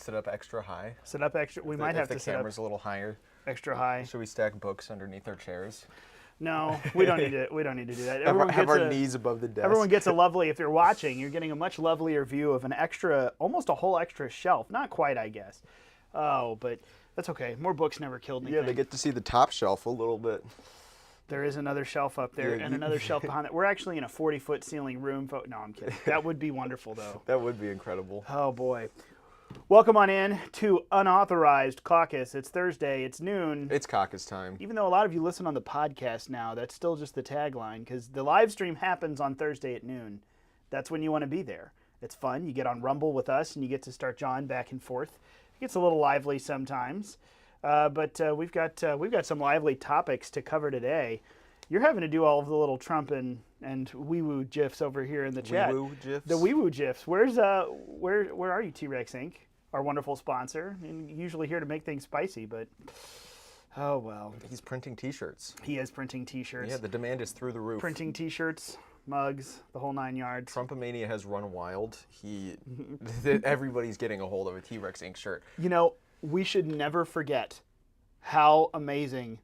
Sit up extra high. Sit up extra. We might have to sit up the camera's a little higher. Extra high. Should we stack books underneath our chairs? No, we don't need to. We don't need to do that. Have our knees above the desk. Everyone gets a lovely. If you're watching, you're getting a much lovelier view of an extra, almost a whole extra shelf. Not quite, I guess. Oh, but that's okay. More books never killed anything. Yeah, they get to see the top shelf a little bit. There is another shelf up there and another shelf behind it. We're actually in a 40-foot ceiling room. No, I'm kidding. That would be wonderful, though. That would be incredible. Oh, boy. Welcome on in to Unauthorized Caucus. It's Thursday. It's noon. It's caucus time. Even though a lot of you listen on the podcast now, that's still just the tagline because the live stream happens on Thursday at noon. That's when you want to be there. It's fun. You get on Rumble with us and you get to start jawing back and forth. It gets a little lively sometimes, but we've got some lively topics to cover today. You're having to do all of the little Trump and wee-woo gifs over here in the chat. Wee-woo gifs? The wee-woo gifs. Where are you, T-Rex Inc., our wonderful sponsor? And usually here to make things spicy, but oh well. He's printing T-shirts. He is printing T-shirts. Yeah, the demand is through the roof. Printing T-shirts, mugs, the whole 9 yards. Trumpomania has run wild. Everybody's getting a hold of a T-Rex Inc. shirt. You know, we should never forget how amazing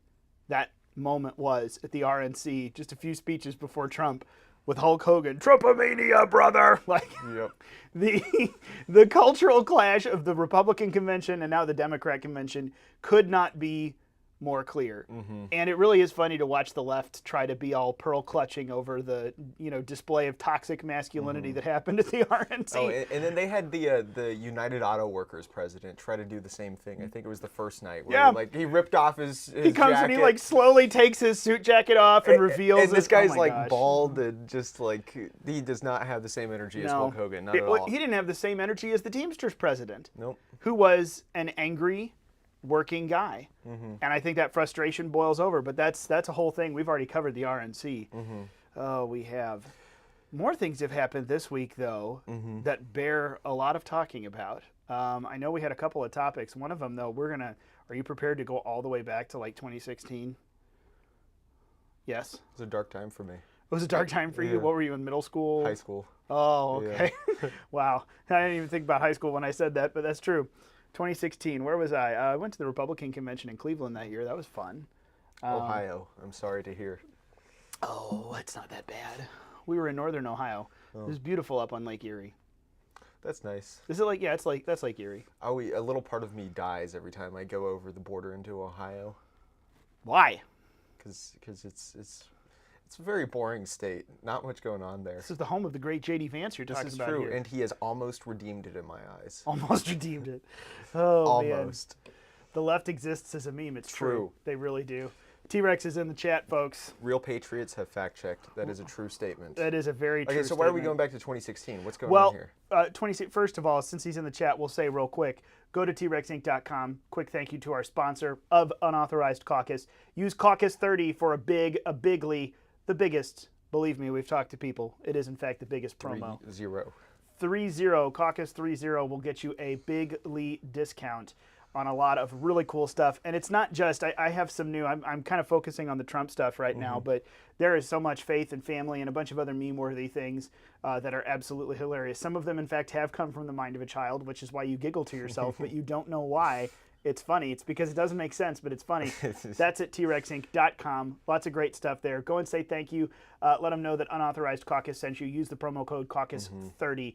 that moment was at the RNC just a few speeches before Trump with Hulk Hogan. Trumpomania, brother! Like, yep. The cultural clash of the Republican convention and now the Democrat convention could not be more clear. Mm-hmm. And it really is funny to watch the left try to be all pearl clutching over the display of toxic masculinity that happened at the RNC. Oh, and then they had the United Auto Workers president try to do the same thing. I think it was the first night where he ripped off his he comes jacket. And he slowly takes his suit jacket off and reveals and this guy's gosh. bald and just he does not have the same energy as Hulk Hogan. Not at all. He didn't have the same energy as the Teamsters president. Nope. Who was an angry working guy. Mm-hmm. And I think that frustration boils over, but that's a whole thing. We've already covered the RNC. Mm-hmm. Oh, we have. More things have happened this week, though, that bear a lot of talking about. I know we had a couple of topics. One of them, though, are you prepared to go all the way back to 2016? Yes? It was a dark time for me. It was a dark time for you? What were you, in middle school? High school. Oh, okay. Yeah. Wow. I didn't even think about high school when I said that, but that's true. 2016, where was I? I went to the Republican convention in Cleveland that year. That was fun. Ohio, I'm sorry to hear. Oh, it's not that bad. We were in northern Ohio. It was beautiful up on Lake Erie. That's nice. Is it that's Lake Erie. A little part of me dies every time I go over the border into Ohio. Why? Because it's a very boring state. Not much going on there. This is the home of the great J.D. Vance you're talking about here. This is true, and he has almost redeemed it in my eyes. Almost redeemed it. Oh, almost. Man. The left exists as a meme. It's true. They really do. T-Rex is in the chat, folks. Real patriots have fact-checked. That is a true statement. That is a very true statement. Okay, so why are we going back to 2016? What's going on here? First of all, since he's in the chat, we'll say real quick, go to TREXinc.com. Quick thank you to our sponsor of Unauthorized Caucus. Use Caucus 30 for a bigly, the biggest. Believe me, we've talked to people. It is, in fact, the biggest promo. 30. Caucus 30 will get you a bigly discount on a lot of really cool stuff. And it's not just, I have some new, I'm kind of focusing on the Trump stuff right now, but there is so much faith and family and a bunch of other meme-worthy things that are absolutely hilarious. Some of them, in fact, have come from the mind of a child, which is why you giggle to yourself, but you don't know why. It's funny. It's because it doesn't make sense, but it's funny. That's at TREXinc.com. Lots of great stuff there. Go and say thank you. Let them know that Unauthorized Caucus sent you. Use the promo code Caucus30.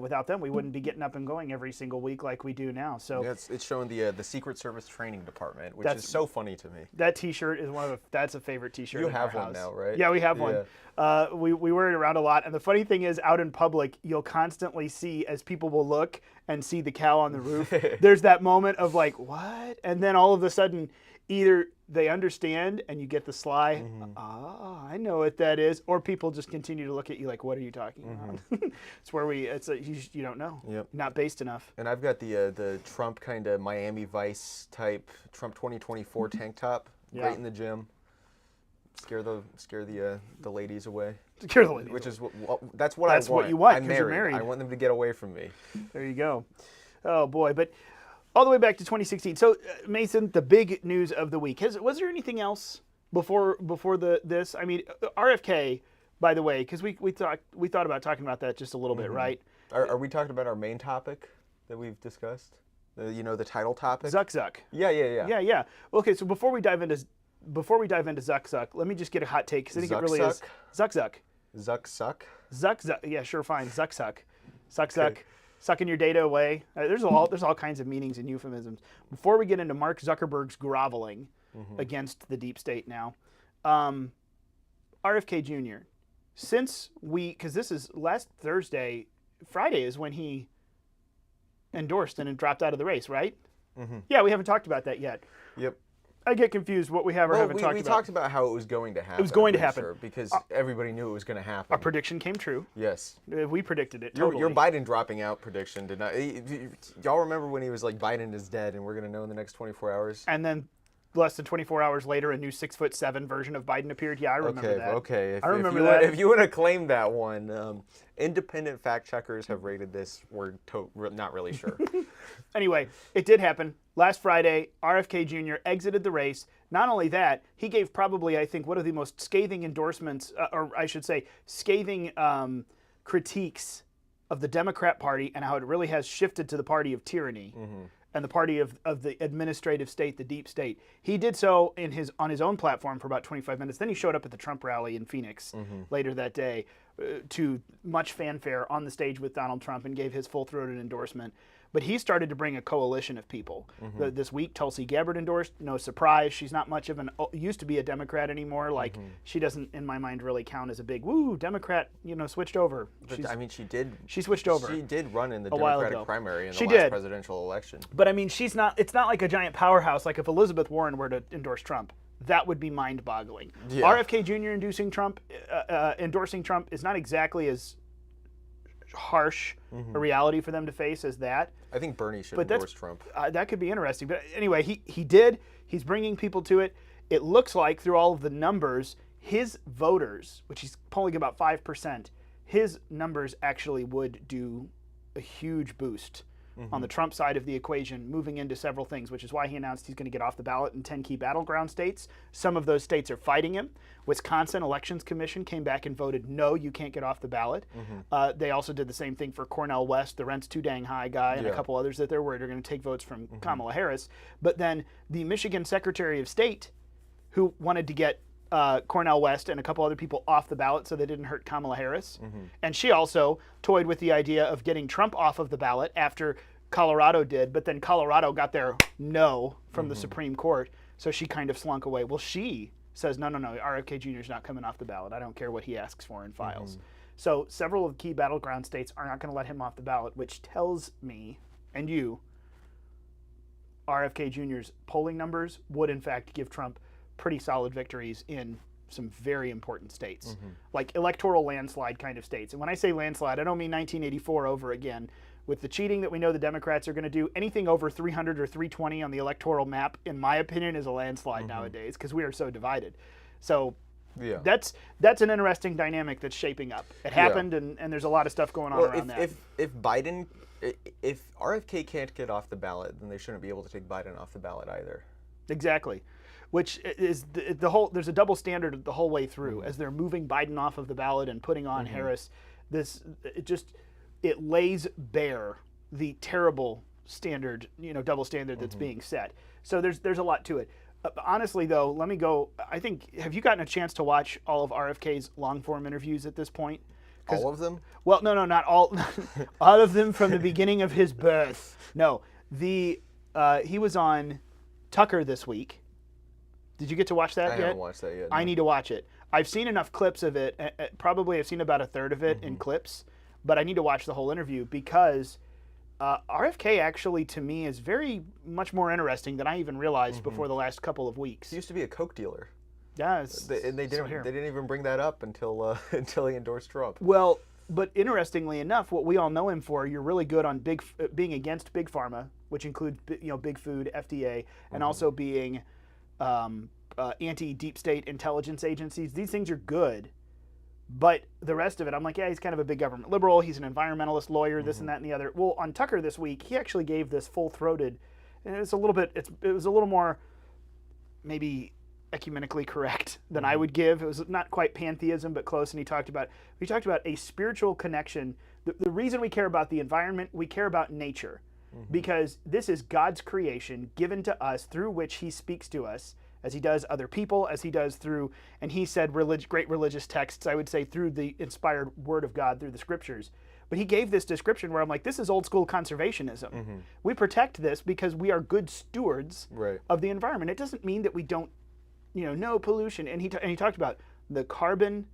Without them, we wouldn't be getting up and going every single week like we do now. So yeah, it's showing the Secret Service Training Department, which is so funny to me. That T-shirt is that's a favorite T-shirt. You have one now, right? Yeah, we have one. We wear it around a lot, and the funny thing is, out in public, you'll constantly see as people will look and see the cow on the roof. There's that moment of what? And then all of a sudden, either they understand and you get the sly, I know what that is, or people just continue to look at you like, what are you talking about? It's where you don't know. Yep. Not based enough. And I've got the Trump kind of Miami Vice type Trump 2024 tank top, right in the gym. Scare the ladies away. Scare the ladies. Which is that's what I want. That's what you want. I'm married. I want them to get away from me. There you go. Oh boy, but all the way back to 2016. So Mason, the big news of the week. Was there anything else before this? I mean, RFK, by the way, because we thought about talking about that just a little bit, right? Are we talking about our main topic that we've discussed? The title topic. Zuck. Yeah. Okay, so before we dive into Zuck, let me just get a hot take because I think it really is Zuck. Zuck. Yeah, sure, fine. Zuck. Okay. Sucking your data away. There's all kinds of meanings and euphemisms. Before we get into Mark Zuckerberg's groveling against the deep state now, RFK Jr. Because this is last Friday is when he endorsed and dropped out of the race, right? Yeah, we haven't talked about that yet. Yep. I get confused what we have or haven't talked about. We talked about how it was going to happen. It was going to happen. Sure, because everybody knew it was going to happen. Our prediction came true. Yes. We predicted it totally. Your Biden dropping out prediction did not. Y'all remember when he was like, Biden is dead and we're going to know in the next 24 hours? And then less than 24 hours later, a new 6'7" version of Biden appeared. Yeah, I remember that. Okay. I remember that. If you want to claim that one, independent fact checkers have rated this. We're not really sure. Anyway, it did happen. Last Friday, RFK Jr. exited the race. Not only that, he gave probably, I think, one of the most scathing endorsements, or I should say, scathing critiques of the Democrat Party and how it really has shifted to the party of tyranny and the party of the administrative state, the deep state. He did so on his own platform for about 25 minutes. Then he showed up at the Trump rally in Phoenix later that day to much fanfare on the stage with Donald Trump and gave his full-throated endorsement. But he started to bring a coalition of people. This week, Tulsi Gabbard endorsed. No surprise. She's not much of used to be a Democrat anymore. Like, she doesn't, in my mind, really count as a big, Democrat, switched over. She did. She switched over. She did run in the Democratic primary in the last presidential election. But, I mean, it's not like a giant powerhouse. Like, if Elizabeth Warren were to endorse Trump, that would be mind-boggling. Yeah. RFK Jr. endorsing Trump is not exactly as harsh a reality for them to face as that. I think Bernie should endorse Trump. That could be interesting. But anyway, he did. He's bringing people to it. It looks like through all of the numbers, his voters, which he's polling about 5%, his numbers actually would do a huge boost on the Trump side of the equation, moving into several things, which is why he announced he's going to get off the ballot in 10 key battleground states. Some of those states are fighting him. Wisconsin Elections Commission came back and voted, no, you can't get off the ballot. They also did the same thing for Cornel West, the rent's too dang high guy, and a couple others that they're worried are going to take votes from Kamala Harris. But then the Michigan Secretary of State, who wanted to get Cornel West and a couple other people off the ballot so they didn't hurt Kamala Harris. And she also toyed with the idea of getting Trump off of the ballot after Colorado did, but then Colorado got their no from the Supreme Court, so she kind of slunk away. Well, she says, no, RFK Jr. is not coming off the ballot. I don't care what he asks for in files. So several of the key battleground states are not going to let him off the ballot, which tells me, and you, RFK Jr.'s polling numbers would in fact give Trump pretty solid victories in some very important states, like electoral landslide kind of states. And when I say landslide, I don't mean 1984 over again. With the cheating that we know the Democrats are going to do, anything over 300 or 320 on the electoral map, in my opinion, is a landslide nowadays because we are so divided. So that's an interesting dynamic that's shaping up. It happened, and there's a lot of stuff going on around that. If RFK can't get off the ballot, then they shouldn't be able to take Biden off the ballot either. Exactly. Which is the whole. There's a double standard the whole way through as they're moving Biden off of the ballot and putting on Harris. It lays bare the terrible standard, double standard that's being set. So there's a lot to it. Honestly, though, let me go. I think, have you gotten a chance to watch all of RFK's long-form interviews at this point? All of them? Well, no, not all. All of them from the beginning of his birth. No, he was on Tucker this week. Did you get to watch that yet? I haven't watched that yet. No. I need to watch it. I've seen enough clips of it. Probably I've seen about a third of it in clips. But I need to watch the whole interview because RFK actually, to me, is very much more interesting than I even realized before the last couple of weeks. He used to be a coke dealer. Yeah, they didn't even bring that up until he endorsed Trump. Well, but interestingly enough, what we all know him for, you're really good on being against big pharma, which includes big food, FDA, and also being anti-deep state intelligence agencies. These things are good. But the rest of it, I'm like, yeah, he's kind of a big government liberal. He's an environmentalist lawyer, this and that and the other. Well, on Tucker this week, he actually gave this full-throated, and it was a little more maybe ecumenically correct than I would give. It was not quite pantheism, but close. And he talked about a spiritual connection. The reason we care about the environment, we care about nature. because this is God's creation given to us through which he speaks to us, as he does other people, as he does through, and he said great religious texts, I would say through the inspired word of God, through the scriptures. But he gave this description where I'm like, this is old school conservationism. We protect this because we are good stewards of the environment. It doesn't mean that we don't, no pollution. And he talked about the carbon,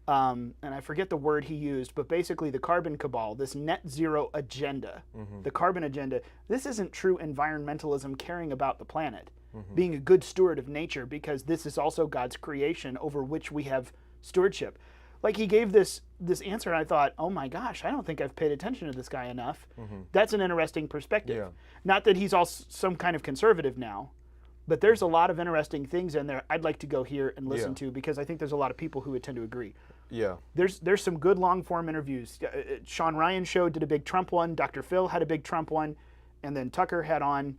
and I forget the word he used, but basically the carbon cabal, this net zero agenda, the carbon agenda. This isn't true environmentalism, caring about the planet, being a good steward of nature, because this is also God's creation over which we have stewardship. Like, he gave this answer, and I thought, oh my gosh, I don't think I've paid attention to this guy enough. That's an interesting perspective. Yeah. Not that he's all some kind of conservative now, but there's a lot of interesting things in there I'd like to go hear and listen to, because I think there's a lot of people who would tend to agree. Yeah. There's some good long-form interviews. Sean Ryan Show did a big Trump one. Dr. Phil had a big Trump one. And then Tucker had on...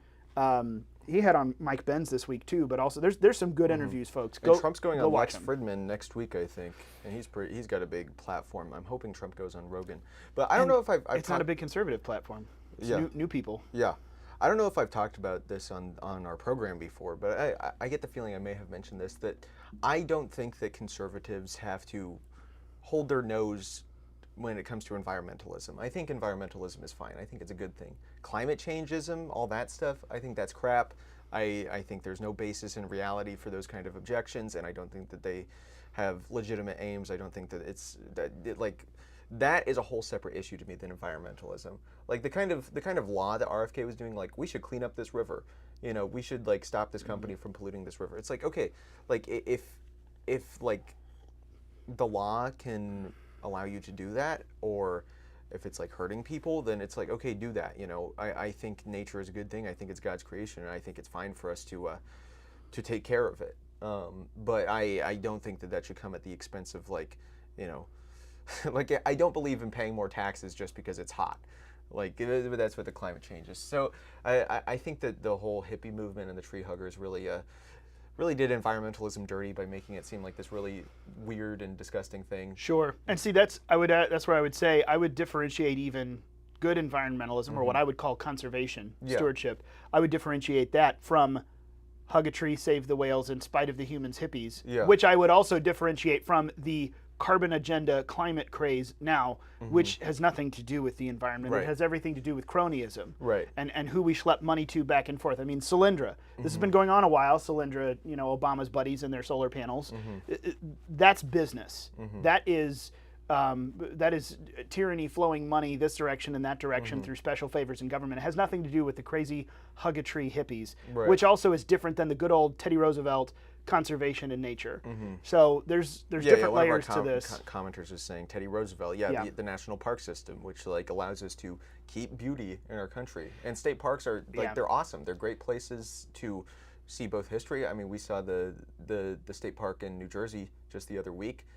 he had on Mike Benz this week too, but also there's some good interviews, folks. And Trump's going on Lex Fridman next week, I think, and he's got a big platform. I'm hoping Trump goes on Rogan, but I don't know if I've it's not a big conservative platform. It's new people. Yeah, I don't know if I've talked about this on our program before, but I get the feeling I may have mentioned this, that I don't think that conservatives have to hold their nose when it comes to environmentalism. I think environmentalism is fine. I think it's a good thing. Climate changeism, all that stuff, I think that's crap. I think there's no basis in reality for those kind of objections, and I don't think that they have legitimate aims. I don't think that that is a whole separate issue to me than environmentalism. Like the kind of law that RFK was doing, like, we should clean up this river. We should like stop this company from polluting this river. It's like, okay, like if like the law can allow you to do that, or if it's like hurting people, then it's like, okay, do that. I think nature is a good thing. I think it's God's creation, and I think it's fine for us to take care of it. But I don't think that should come at the expense of like like, I don't believe in paying more taxes just because it's hot. Like, that's what the climate change is. So I think that the whole hippie movement and the tree huggers really did environmentalism dirty by making it seem like this really weird and disgusting thing. Sure. And see, that's where I would say I would differentiate even good environmentalism, or what I would call conservation, stewardship. I would differentiate that from hug a tree, save the whales in spite of the humans hippies, which I would also differentiate from the carbon agenda climate craze now, which has nothing to do with the environment. It has everything to do with cronyism and who we schlep money to back and forth. I mean, Solyndra, this has been going on a while. Solyndra, Obama's buddies and their solar panels. That's business. That is tyranny flowing money this direction and that direction through special favors in government. It has nothing to do with the crazy hug-a-tree hippies, which also is different than the good old Teddy Roosevelt conservation in nature. So there's different layers to this. Commenters are saying Teddy Roosevelt, the national park system, which like allows us to keep beauty in our country. And state parks are like they're awesome. They're great places to see both history. I mean, we saw the state park in New Jersey just the other week.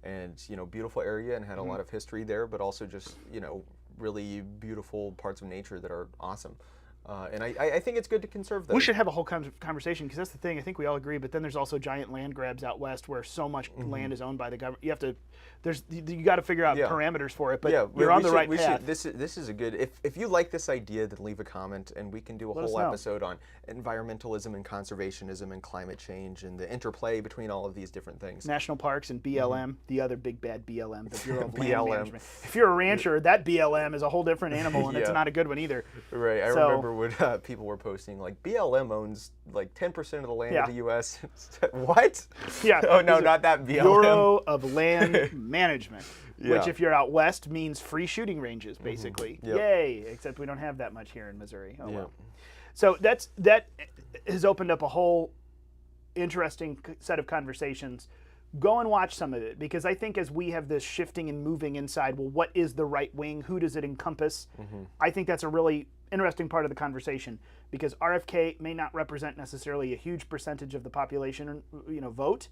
And beautiful area, and had a lot of history there, but also just really beautiful parts of nature that are awesome. And I think it's good to conserve those. We should have a whole conversation, because that's the thing. I think we all agree, but then there's also giant land grabs out west where so much land is owned by the government. You got to figure out parameters for it, but you're on the right path. This is a good, if you like this idea, then leave a comment, and we can do a whole episode on environmentalism and conservationism and climate change and the interplay between all of these different things. National parks and BLM, the other big bad BLM, the Bureau of Land Management. If you're a rancher, that BLM is a whole different animal, and it's not a good one either. Right, I remember when people were posting like BLM owns like 10% of the land of the U.S. What? Yeah. Oh no, not that BLM. Bureau of Land Management, which if you're out west means free shooting ranges, basically. Yay! Except we don't have that much here in Missouri. Oh well. So that has opened up a whole interesting set of conversations. Go and watch some of it, because I think as we have this shifting and moving inside, well, what is the right wing? Who does it encompass? I think that's a really interesting part of the conversation, because RFK may not represent necessarily a huge percentage of the population, vote,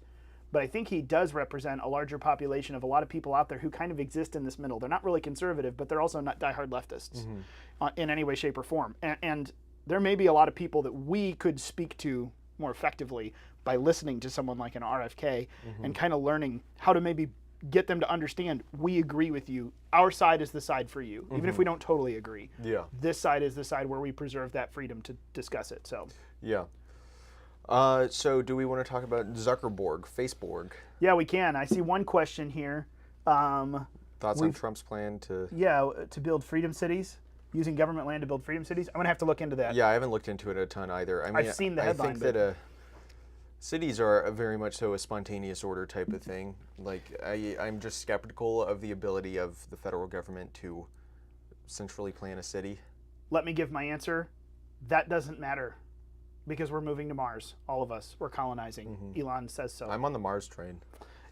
but I think he does represent a larger population of a lot of people out there who kind of exist in this middle. They're not really conservative, but they're also not diehard leftists in any way, shape, or form. And there may be a lot of people that we could speak to more effectively by listening to someone like an RFK and kind of learning how to maybe get them to understand we agree with you. Our side is the side for you, even if we don't totally agree. Yeah. This side is the side where we preserve that freedom to discuss it. So. Yeah. So do we want to talk about Zuckerberg, Facebook? Yeah, we can. I see one question here. Thoughts on Trump's plan to... Yeah, to build freedom cities, using government land to build freedom cities. I'm going to have to look into that. Yeah, I haven't looked into it a ton either. I mean, I've seen the headline. I think that cities are very much so a spontaneous order type of thing. Like, I'm just skeptical of the ability of the federal government to centrally plan a city. Let me give my answer. That doesn't matter. Because we're moving to Mars, all of us. We're colonizing. Elon says so. I'm on the Mars train.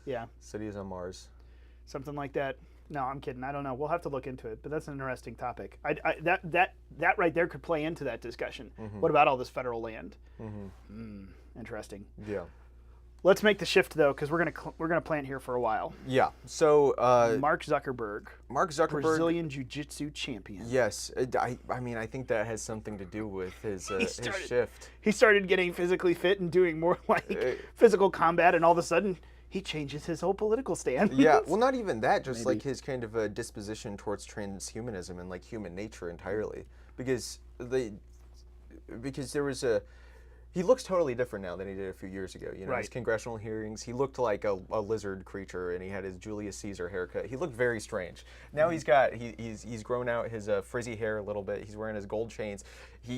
Yeah. City is on Mars. Something like that. No, I'm kidding. I don't know. We'll have to look into it, but that's an interesting topic. That right there could play into that discussion. What about all this federal land? Interesting. Yeah. Let's make the shift though, because we're gonna plant here for a while. Yeah. So Mark Zuckerberg, Brazilian Jiu-Jitsu champion. Yes. I mean, I think that has something to do with his shift. He started getting physically fit and doing more like physical combat, and all of a sudden he changes his whole political stand. Yeah. Well, not even that. Just like his kind of a disposition towards transhumanism and like human nature entirely, because there was a. He looks totally different now than he did a few years ago. You know, his congressional hearings, he looked like a lizard creature, and he had his Julius Caesar haircut. He looked very strange. Now he's grown out his frizzy hair a little bit. He's wearing his gold chains.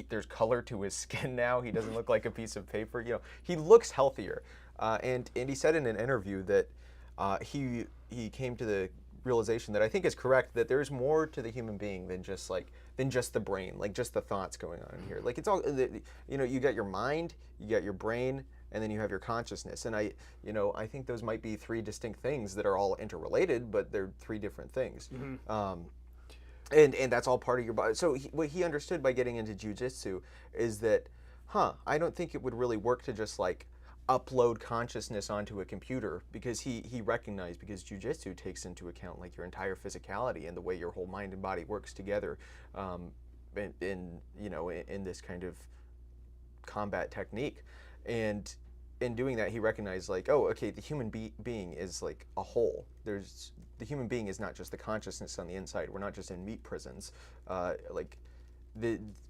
There's color to his skin now. He doesn't look like a piece of paper. You know, he looks healthier. And he said in an interview that he came to the realization that I think is correct, that there's more to the human being than just the brain, like just the thoughts going on in here. Like it's all, you know, you got your mind, you got your brain, and then you have your consciousness. And I think those might be three distinct things that are all interrelated, but they're three different things. And that's all part of your body. So what he understood by getting into jiu-jitsu is that, I don't think it would really work to just like upload consciousness onto a computer, because he recognized, because jiu-jitsu takes into account like your entire physicality and the way your whole mind and body works together in this kind of combat technique. And in doing that, he recognized like, oh, okay, the human being is like a whole. The human being is not just the consciousness on the inside. We're not just in meat prisons.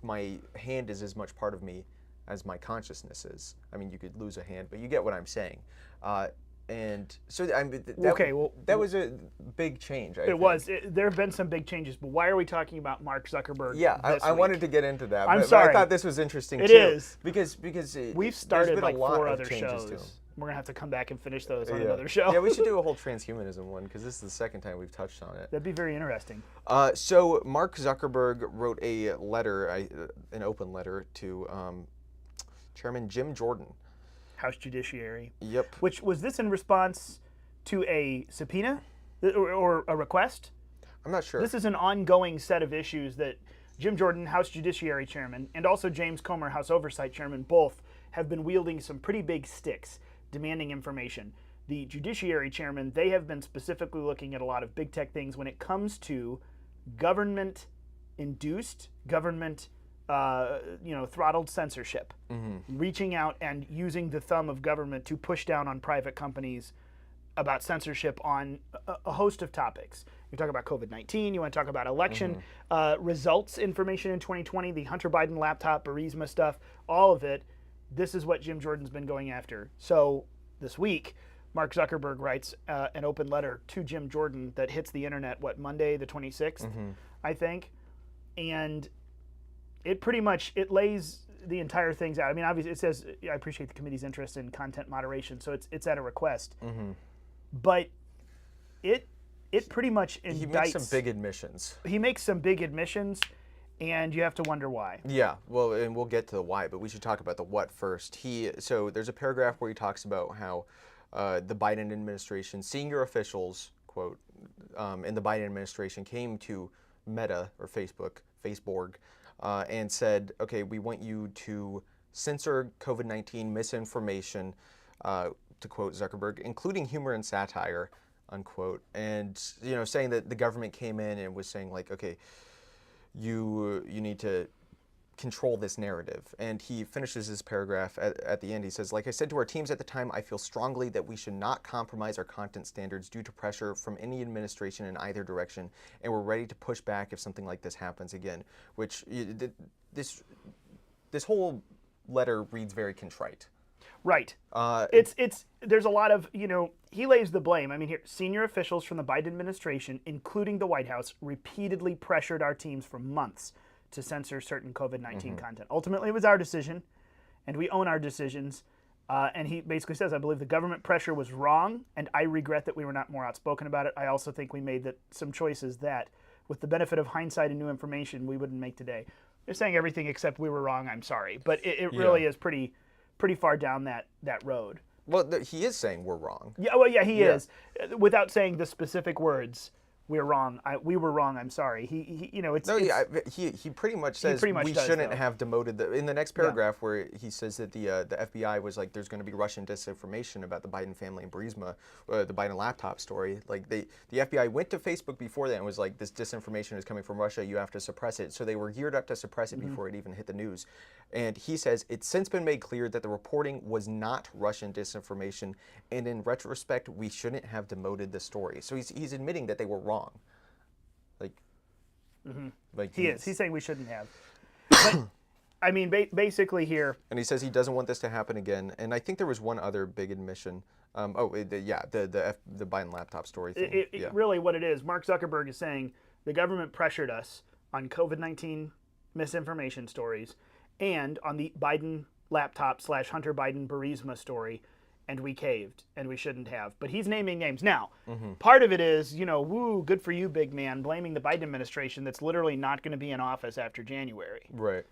My hand is as much part of me as my consciousness is. I mean, you could lose a hand, but you get what I'm saying. And so that was a big change. There have been some big changes, but why are we talking about Mark Zuckerberg? Yeah, I wanted to get into that. I'm sorry. But I thought this was interesting too. It is. Because we've started like 4 other shows. We're going to have to come back and finish those on another show. Yeah, we should do a whole transhumanism one, because this is the second time we've touched on it. That'd be very interesting. So Mark Zuckerberg wrote a letter, an open letter to Chairman Jim Jordan. House Judiciary. Yep. Which was this in response to a subpoena or a request? I'm not sure. This is an ongoing set of issues that Jim Jordan, House Judiciary Chairman, and also James Comer, House Oversight Chairman, both have been wielding some pretty big sticks demanding information. The Judiciary Chairman, they have been specifically looking at a lot of big tech things when it comes to government-induced, throttled censorship, reaching out and using the thumb of government to push down on private companies about censorship on a host of topics. You talk about COVID-19, you want to talk about election results information in 2020, the Hunter Biden laptop, Burisma stuff, all of it. This is what Jim Jordan's been going after. So this week, Mark Zuckerberg writes an open letter to Jim Jordan that hits the internet, Monday the 26th, I think. And it pretty much, it lays the entire things out. I mean, obviously it says, I appreciate the committee's interest in content moderation, so it's at a request. But it pretty much indicts. He makes some big admissions. He makes some big admissions, and you have to wonder why. Yeah, well, and we'll get to the why, but we should talk about the what first. So there's a paragraph where he talks about how the Biden administration, senior officials, quote, in the Biden administration came to Meta, or Facebook, and said, okay, we want you to censor COVID-19 misinformation, to quote Zuckerberg, including humor and satire, unquote. And, saying that the government came in and was saying like, okay, you need to control this narrative. And he finishes his paragraph at the end. He says, like I said to our teams at the time, I feel strongly that we should not compromise our content standards due to pressure from any administration in either direction, and we're ready to push back if something like this happens again. Which, this whole letter reads very contrite. Right. There's a lot of, he lays the blame. I mean, here, senior officials from the Biden administration, including the White House, repeatedly pressured our teams for months to censor certain COVID-19 content. Ultimately, it was our decision, and we own our decisions. And he basically says, I believe the government pressure was wrong, and I regret that we were not more outspoken about it. I also think we made some choices that, with the benefit of hindsight and new information, we wouldn't make today. They're saying everything except we were wrong, I'm sorry. But it really is pretty far down that road. Well, he is saying we're wrong. Yeah, he is. Without saying the specific words, we're wrong. We were wrong. I'm sorry. He pretty much says we shouldn't have demoted in the next paragraph where he says that the FBI was like, there's going to be Russian disinformation about the Biden family and Burisma, the Biden laptop story. Like the FBI went to Facebook before that and was like, this disinformation is coming from Russia. You have to suppress it. So they were geared up to suppress it before it even hit the news. And he says it's since been made clear that the reporting was not Russian disinformation, and in retrospect, we shouldn't have demoted the story. So he's admitting that they were wrong. He's saying we shouldn't have. But, I mean, basically here. And he says he doesn't want this to happen again. And I think there was one other big admission. The Biden laptop story thing. Really, what it is, Mark Zuckerberg is saying the government pressured us on COVID-19 misinformation stories and on the Biden laptop / Hunter Biden Burisma story, and we caved, and we shouldn't have. But he's naming names. Now, part of it is, woo, good for you, big man, blaming the Biden administration that's literally not going to be in office after January. Right.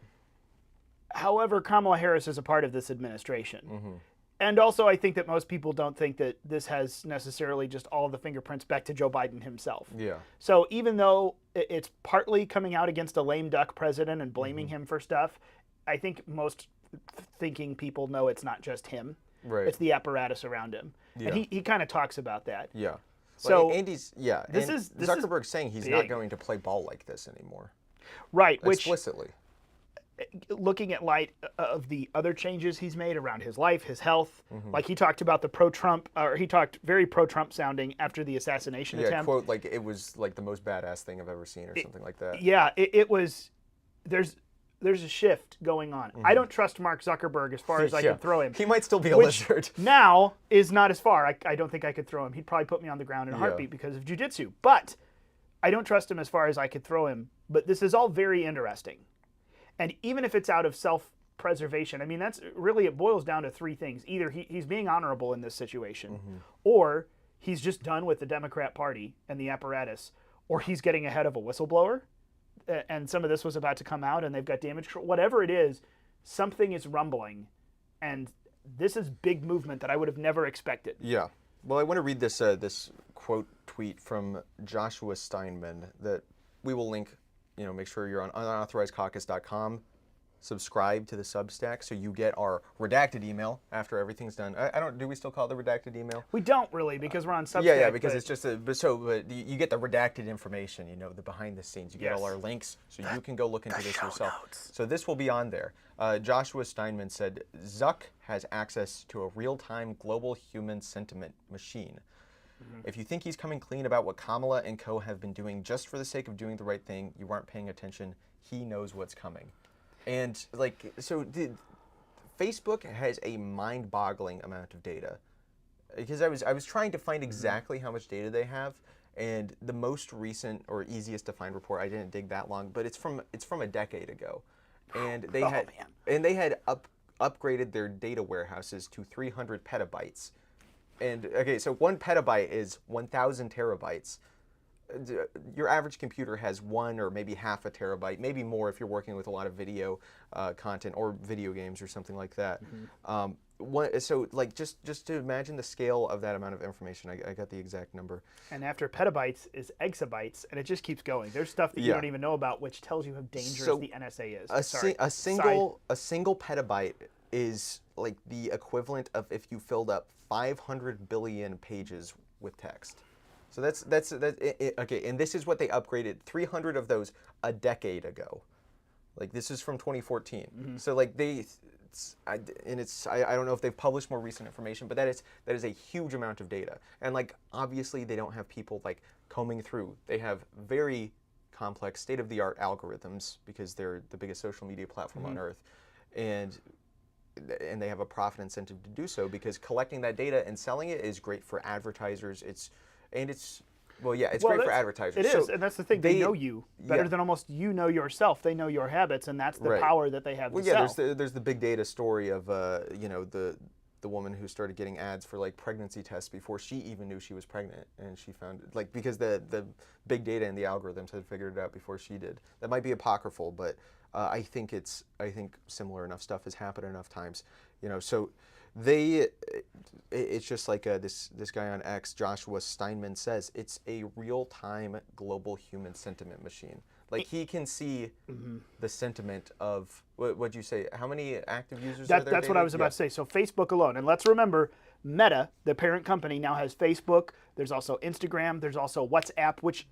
However, Kamala Harris is a part of this administration. And also, I think that most people don't think that this has necessarily just all of the fingerprints back to Joe Biden himself. Yeah. So even though it's partly coming out against a lame duck president and blaming him for stuff, I think most thinking people know it's not just him. Right. It's the apparatus around him. Yeah. And he kind of talks about that. Yeah. So Zuckerberg's saying he's not going to play ball like this anymore. Right. Explicitly. Looking at light of the other changes he's made around his life, his health, like he talked about the pro-Trump, or he talked very pro-Trump sounding after the assassination attempt. Quote, like it was like the most badass thing I've ever seen or something like that. Yeah, it was, there's a shift going on. I don't trust Mark Zuckerberg as far as I can throw him. He might still be a lizard. Now is not as far. I don't think I could throw him. He'd probably put me on the ground in a heartbeat because of jiu-jitsu. But I don't trust him as far as I could throw him. But this is all very interesting. And even if it's out of self-preservation, I mean, that's really, it boils down to three things. Either he's being honorable in this situation, or he's just done with the Democrat Party and the apparatus, or he's getting ahead of a whistleblower, and some of this was about to come out, and they've got damage control. Whatever it is, something is rumbling, and this is big movement that I would have never expected. Yeah. Well, I want to read this this quote tweet from Joshua Steinman that we will link. Make sure you're on unauthorizedcaucus.com. Subscribe to the Substack so you get our redacted email after everything's done. Do we still call it the redacted email? We don't really because we're on Substack. Yeah, because it's just but you get the redacted information, the behind the scenes. You get all our links so you can go look into this yourself. Notes. So this will be on there. Joshua Steinman said, Zuck has access to a real-time global human sentiment machine. If you think he's coming clean about what Kamala and co have been doing just for the sake of doing the right thing, you aren't paying attention. He knows what's coming. And Facebook has a mind-boggling amount of data. Because I was trying to find exactly how much data they have, and the most recent or easiest to find report, I didn't dig that long, but it's from a decade ago. And they had upgraded their data warehouses to 300 petabytes. And okay, so 1 petabyte is 1,000 terabytes. Your average computer has 1 or maybe half a terabyte, maybe more if you're working with a lot of video content or video games or something like that. Just to imagine the scale of that amount of information, I got the exact number. And after petabytes is exabytes, and it just keeps going. There's stuff that you don't even know about, which tells you how dangerous the NSA is. A single petabyte is like the equivalent of if you filled up 500 billion pages with text. So that's okay, and this is what they upgraded 300 of those a decade ago. Like this is from 2014. So like I don't know if they've published more recent information, but that is a huge amount of data. And like obviously they don't have people like combing through. They have very complex state-of-the-art algorithms because they're the biggest social media platform on earth. And they have a profit incentive to do so because collecting that data and selling it is great for advertisers. It's great for advertisers. It is, and that's the thing. They know you better than almost you know yourself. They know your habits, and that's the power that they have to sell. There's the big data story of the woman who started getting ads for like pregnancy tests before she even knew she was pregnant, and she found like because the big data and the algorithms had figured it out before she did. That might be apocryphal, but I think similar enough stuff has happened enough times, so it's just like this guy on X, Joshua Steinman, says it's a real-time global human sentiment machine. Like he can see the sentiment of what'd you say? How many active users are there? That's what I was about to say. So Facebook alone, and let's remember, Meta, the parent company, now has Facebook. There's also Instagram. There's also WhatsApp, which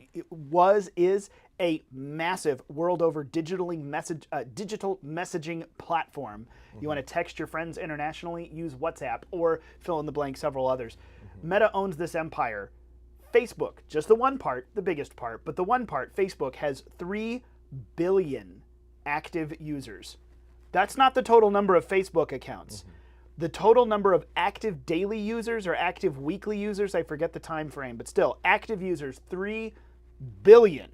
is a massive world over digital messaging platform. You want to text your friends internationally, use WhatsApp, or fill in the blank, several others. Meta owns this empire. Facebook, just the one part, the biggest part, but the one part, Facebook has 3 billion active users. That's not the total number of Facebook accounts. The total number of active daily users or active weekly users, I forget the time frame, but still, active users, 3 billion.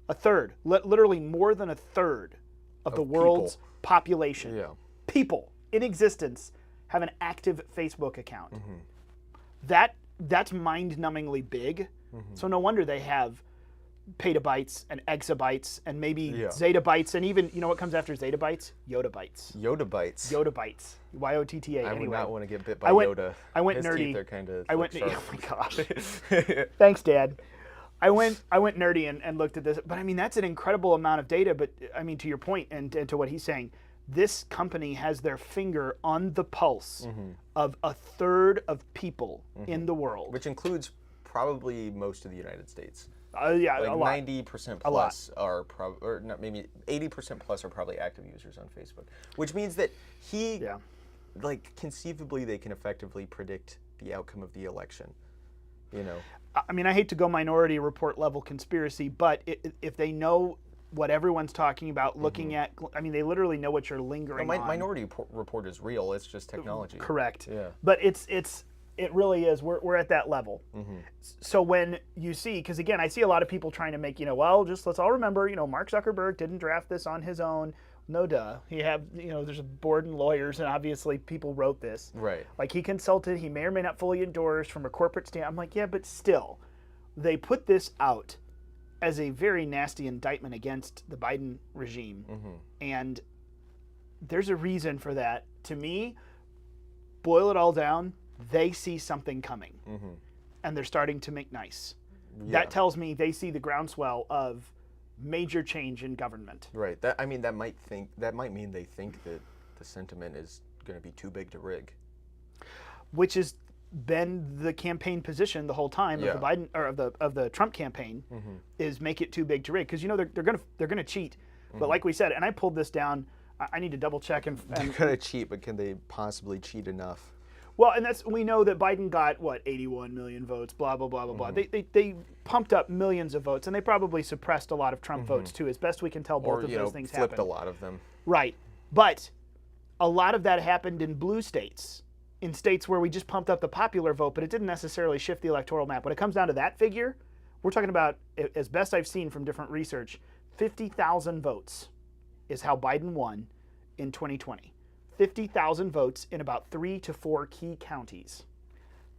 A third, literally more than a third of the world's population. Yeah. People in existence have an active Facebook account. That's mind-numbingly big. So no wonder they have petabytes and exabytes and maybe zettabytes and even, what comes after zettabytes? Yottabytes. Yottabytes. Y-O-T-T-A. I would anyway. not want to get bit by Yoda. I went His nerdy. Teeth are kind of oh my gosh. Thanks, Dad. I went nerdy and looked at this, but I mean that's an incredible amount of data. But I mean to your point and to what he's saying, this company has their finger on the pulse of a third of people in the world, which includes probably most of the United States. Yeah, like a lot. 90% plus are probably, or not, maybe 80% plus are probably active users on Facebook, which means that like conceivably they can effectively predict the outcome of the election. I mean, I hate to go Minority Report level conspiracy, but if they know what everyone's talking about, looking at, I mean, they literally know what you're lingering on. Minority Report is real. It's just technology. Correct. Yeah. But it really is. We're at that level. So when you see, because again, I see a lot of people trying to make, let's all remember, Mark Zuckerberg didn't draft this on his own. No duh. There's a board and lawyers, and obviously people wrote this. Right. Like he consulted, he may or may not fully endorse from a corporate stand. I'm like, yeah, but still, they put this out as a very nasty indictment against the Biden regime. And there's a reason for that. To me, boil it all down, they see something coming. And they're starting to make nice. That tells me they see the groundswell of major change in government. Right. That might mean they think that the sentiment is going to be too big to rig. Which has been the campaign position the whole time of the Biden or of the Trump campaign is make it too big to rig, because they're gonna cheat. But like we said, and I pulled this down. I need to double check and they're gonna cheat, but can they possibly cheat enough? Well, and we know that Biden got 81 million votes, blah blah blah blah blah. They pumped up millions of votes, and they probably suppressed a lot of Trump votes too. As best we can tell, both of those things happened. Flipped a lot of them. Right, but a lot of that happened in blue states, in states where we just pumped up the popular vote, but it didn't necessarily shift the electoral map. When it comes down to that figure, we're talking about, as best I've seen from different research, 50,000 votes is how Biden won in 2020. 50,000 votes in about 3 to 4 key counties.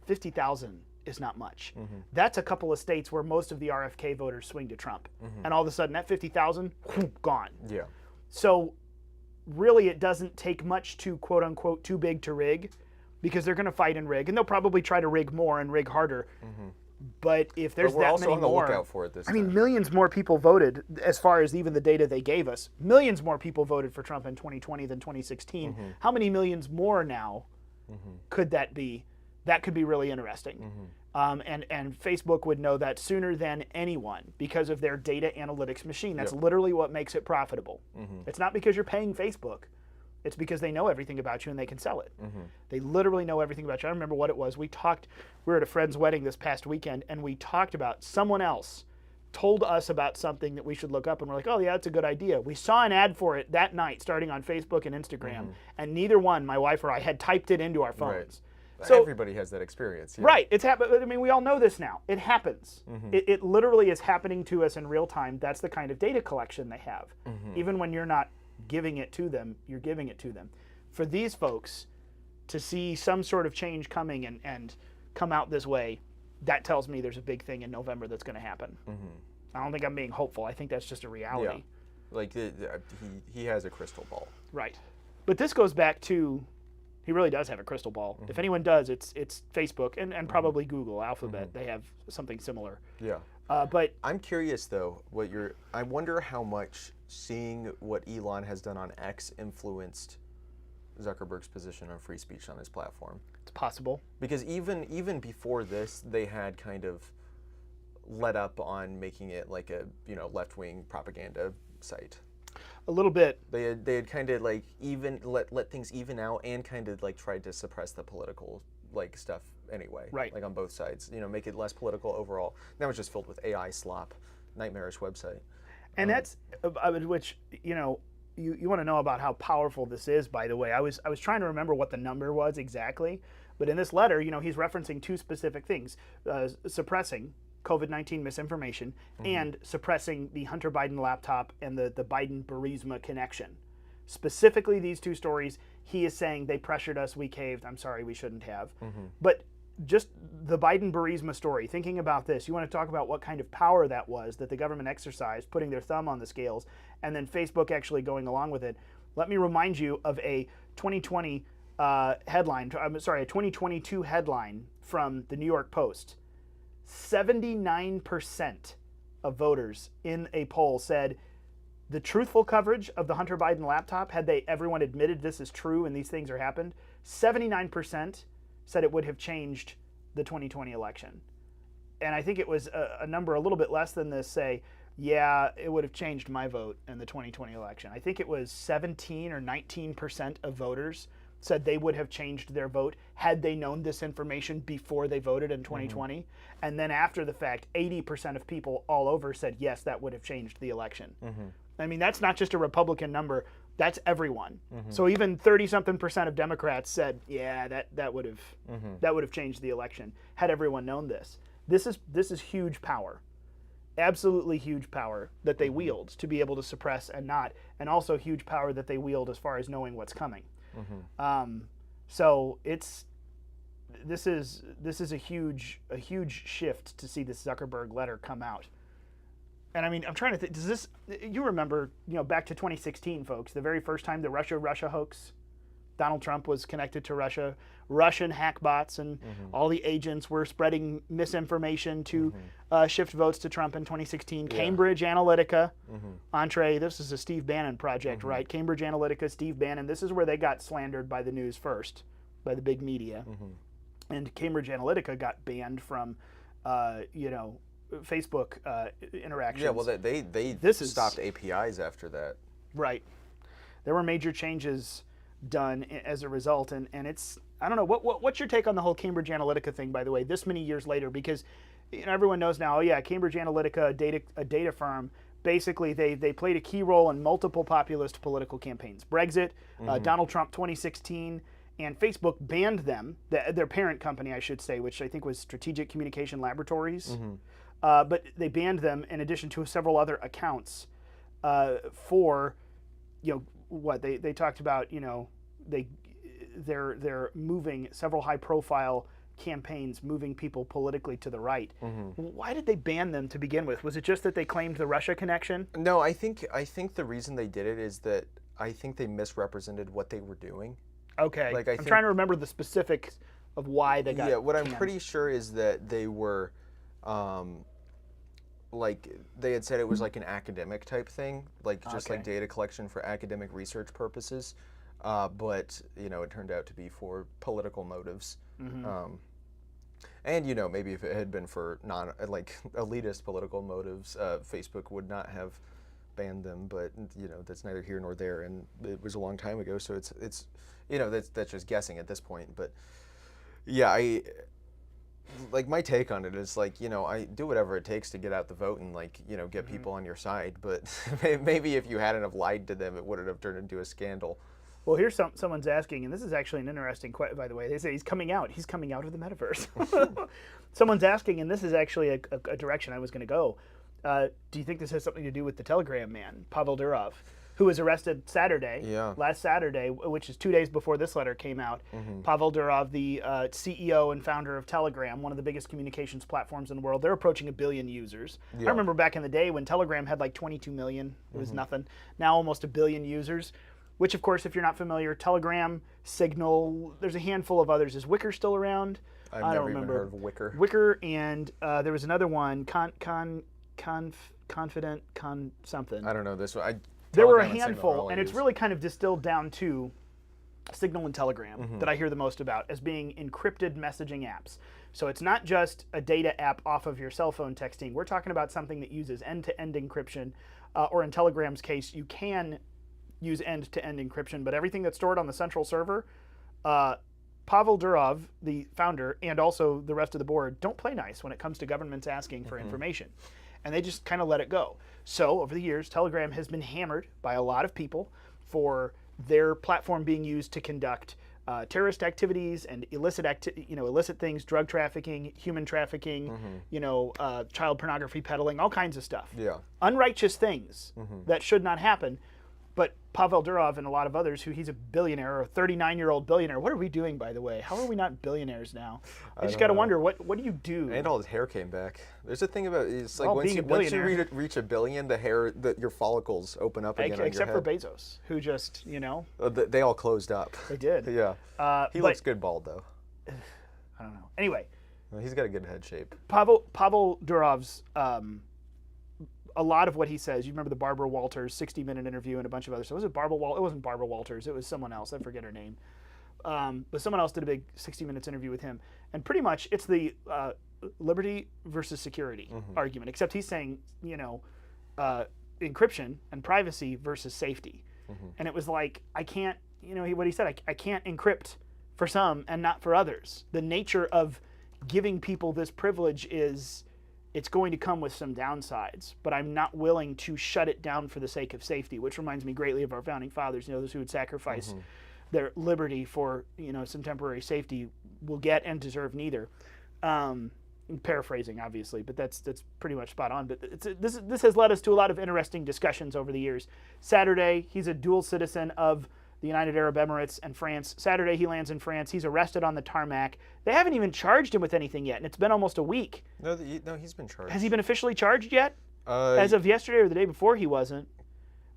50,000 is not much. That's a couple of states where most of the RFK voters swing to Trump. And all of a sudden, that 50,000, gone. Yeah. So really, it doesn't take much to, quote unquote, too big to rig, because they're going to fight and rig, and they'll probably try to rig more and rig harder. But if there's that many more, we're also on the lookout for it this time. I mean, millions more people voted, as far as even the data they gave us. Millions more people voted for Trump in 2020 than 2016. How many millions more now could that be? That could be really interesting. And Facebook would know that sooner than anyone because of their data analytics machine. That's Yep. literally what makes it profitable. It's not because you're paying Facebook. It's because they know everything about you and they can sell it. They literally know everything about you. I remember what it was. We were at a friend's wedding this past weekend, and we talked about someone else told us about something that we should look up, and we're like, oh yeah, that's a good idea. We saw an ad for it that night starting on Facebook and Instagram, and neither one, my wife or I, had typed it into our phones. Right. So everybody has that experience. Yeah. right, it's happened. I mean, we all know this now. It happens. It literally is happening to us in real time. That's the kind of data collection they have. Even when you're not giving it to them, you're giving it to them. For these folks to see some sort of change coming and come out this way, that tells me there's a big thing in November that's going to happen. I don't think I'm being hopeful. I think that's just a reality. Yeah. Like he has a crystal ball. Right. But this goes back to, he really does have a crystal ball. If anyone does, it's Facebook and probably Google, Alphabet. They have something similar. Yeah. But I'm curious though, I wonder how much seeing what Elon has done on X influenced Zuckerberg's position on free speech on his platform. it's possible. Because even before this, they had kind of let up on making it like a left-wing propaganda site. A little bit. They had kind of like even let things even out and kind of like tried to suppress the political like stuff anyway. Right. Like on both sides, make it less political overall. Now it's just filled with AI slop, nightmarish website. And that's which you want to know about how powerful this is. By the way, I was trying to remember what the number was exactly, but in this letter, he's referencing two specific things: suppressing COVID-19 misinformation and suppressing the Hunter Biden laptop and the Biden Burisma connection. Specifically, these two stories, he is saying they pressured us, we caved. I'm sorry, we shouldn't have. But just the Biden Burisma story, thinking about this, you want to talk about what kind of power that was that the government exercised, putting their thumb on the scales, and then Facebook actually going along with it. Let me remind you of a 2020 headline, I'm sorry, a 2022 headline from the New York Post. 79% of voters in a poll said the truthful coverage of the Hunter Biden laptop, had everyone admitted this is true and these things are happened, 79% said it would have changed the 2020 election. And I think it was a number a little bit less than this say, yeah, it would have changed my vote in the 2020 election. I think it was 17 or 19% of voters said they would have changed their vote had they known this information before they voted in 2020. And then after the fact, 80% of people all over said, yes, that would have changed the election. I mean, that's not just a Republican number, that's everyone. So even 30-something% of Democrats said, yeah, that would have changed the election had everyone known this. This is huge power. Absolutely huge power that they wield to be able to suppress and not, and also huge power that they wield as far as knowing what's coming. So this is a huge shift to see this Zuckerberg letter come out. And I mean, I'm trying to think, does this, you remember, back to 2016, folks, the very first time the Russia hoax, Donald Trump was connected to Russia, Russian hackbots and all the agents were spreading misinformation to shift votes to Trump in 2016. Yeah. Cambridge Analytica, entree, this is a Steve Bannon project, right? Cambridge Analytica, Steve Bannon, this is where they got slandered by the news first, by the big media. And Cambridge Analytica got banned from, Facebook interactions. Yeah, well, they stopped APIs after that. Right. There were major changes done as a result, and it's, I don't know, what's your take on the whole Cambridge Analytica thing, by the way, this many years later? Because everyone knows now, oh yeah, Cambridge Analytica, a data firm, basically they played a key role in multiple populist political campaigns. Brexit, Donald Trump 2016, and Facebook banned them, their parent company, I should say, which I think was Strategic Communication Laboratories. But they banned them in addition to several other accounts for, what they talked about, they're moving several high-profile campaigns, moving people politically to the right. Why did they ban them to begin with? Was it just that they claimed the Russia connection? No, I think the reason they did it is that I think they misrepresented what they were doing. Okay, I'm trying to remember the specifics of why they got. Yeah, what I'm banned. pretty sure is that they were, like they had said it was like an academic type thing, like just like data collection for academic research purposes, but it turned out to be for political motives. And maybe if it had been for non like elitist political motives, Facebook would not have banned them. But that's neither here nor there, and it was a long time ago. So it's that's just guessing at this point. But yeah, like my take on it is like I do whatever it takes to get out the vote and like get people on your side. But maybe if you hadn't have lied to them, it wouldn't have turned into a scandal. Well, here's someone's asking, and this is actually an interesting question, by the way. They say he's coming out of the metaverse. Someone's asking, and this is actually a direction I was going to go. Do you think this has something to do with the Telegram man, Pavel Durov, who was arrested last Saturday, which is 2 days before this letter came out? Pavel Durov, the CEO and founder of Telegram, one of the biggest communications platforms in the world. They're approaching 1 billion users. I remember back in the day when Telegram had like 22 million. It was nothing. Now almost 1 billion users. Which, of course, if you're not familiar, Telegram, Signal, there's a handful of others. Is Wicker still around? I don't remember. Heard of Wicker. Wicker, and there was another one, Confident, something. I don't know this one. There were a handful, and it's really kind of distilled down to Signal and Telegram that I hear the most about as being encrypted messaging apps. So it's not just a data app off of your cell phone texting. We're talking about something that uses end-to-end encryption, or in Telegram's case, you can use end-to-end encryption, but everything that's stored on the central server, Pavel Durov, the founder, and also the rest of the board, don't play nice when it comes to governments asking for information. And they just kind of let it go. So over the years, Telegram has been hammered by a lot of people for their platform being used to conduct terrorist activities and illicit things, drug trafficking, human trafficking, child pornography peddling, all kinds of stuff. Yeah. Unrighteous things that should not happen. But Pavel Durov and a lot of others, he's a billionaire, a 39-year-old billionaire. What are we doing, by the way? How are we not billionaires now? I just got to wonder, what do you do? And all his hair came back. There's a thing about it's like once you reach 1 billion, the hair, your follicles open up again on your head. Except for Bezos, who just, they all closed up. They did. Yeah. He looks good bald, though. I don't know. Anyway. Well, he's got a good head shape. Pavel Durov's... a lot of what he says, you remember the Barbara Walters 60-minute interview and a bunch of other stuff. Was it Barbara Walters? It wasn't Barbara Walters. It was someone else. I forget her name. But someone else did a big 60 minutes interview with him. And pretty much it's the liberty versus security argument, except he's saying, encryption and privacy versus safety. And it was like, I can't, what he said, I can't encrypt for some and not for others. The nature of giving people this privilege is... it's going to come with some downsides, but I'm not willing to shut it down for the sake of safety, which reminds me greatly of our founding fathers. Those who would sacrifice their liberty for some temporary safety will get and deserve neither. Paraphrasing, obviously, but that's pretty much spot on. But this has led us to a lot of interesting discussions over the years. Saturday, he's a dual citizen of the United Arab Emirates and France. Saturday, he lands in France. He's arrested on the tarmac. They haven't even charged him with anything yet, and it's been almost a week. No, he's been charged. Has he been officially charged yet? As of yesterday or the day before, he wasn't.